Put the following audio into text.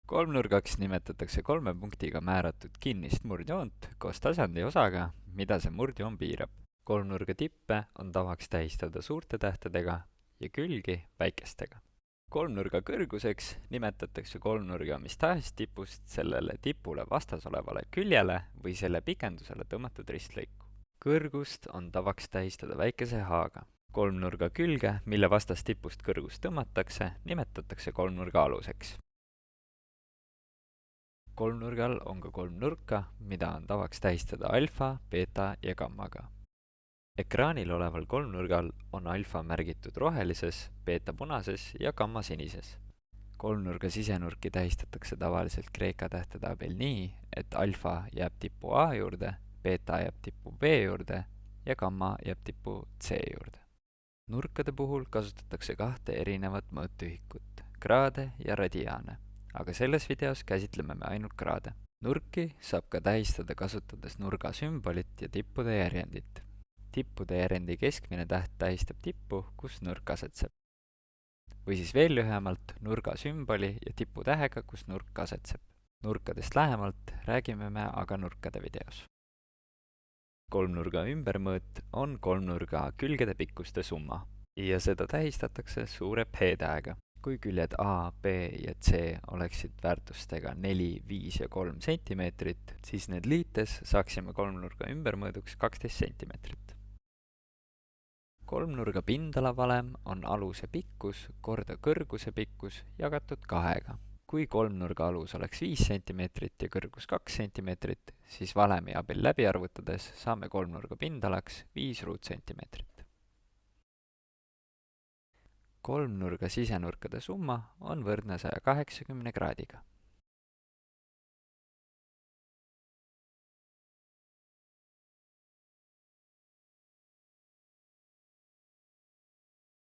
Kolmnurgaks nimetatakse kolme punktiga määratud kinnist murdjoont koos tasandi osaga, mida see murdjoon piirab. Kolmnurga tippe on tavaks tähistada suurte tähtedega ja külgi väikestega. Kolmnurga kõrguseks nimetatakse kolmnurga mis tahes tipust sellele tipule vastasolevale küljele või selle pikendusele tõmmatud ristlõiku. Kõrgust on tavaks tähistada väikese h-ga. Kolmnurga külge, mille vastastipust kõrgust tõmmatakse, nimetatakse kolmnurga aluseks. Kolmnurgal on ka kolm nurka, mida on tavaks tähistada alfa, beeta ja gammaga. Ekraanil oleval kolmnurgal on alfa märgitud rohelises, beeta punases ja gamma sinises. Kolmnurga sisenurki tähistatakse tavaliselt kreeka tähtede abil nii, et alfa jääb tipu A juurde, beeta jääb tipu B juurde ja gamma jääb tipu C juurde. Nurkade puhul kasutatakse kahte erinevat mõõtühikut, kraade ja radiaane, aga selles videos käsitleme me ainult kraade. Nurki saab ka tähistada kasutades nurga sümbolit ja tippude järjendit. Tippude järjendi keskmine täht tähistab tippu, kus nurk asetseb. Või siis veel lühemalt nurga sümboli ja tipu tähega, kus nurk asetseb. Nurkadest lähemalt räägime me aga nurkade videos. Kolmnurga ümbermõõt on kolmnurga külgede pikkuste summa ja seda tähistatakse suure P-tähega. Kui küljed A, B ja C oleksid väärtustega 4, 5 ja 3 cm, siis need liites saaksime kolmnurga ümbermõõduks 12 cm. Kolmnurga pindalavalem on aluse pikkus korda kõrguse pikkus jagatud 2-ga. Kui kolmnurga alus oleks 5 cm ja kõrgus 2 cm, siis valemi abil läbi arvutades saame kolmnurga pindalaks 5 ruutcentimeetrit. Kolmnurga sisenurkade summa on võrdne 180 kraadiga.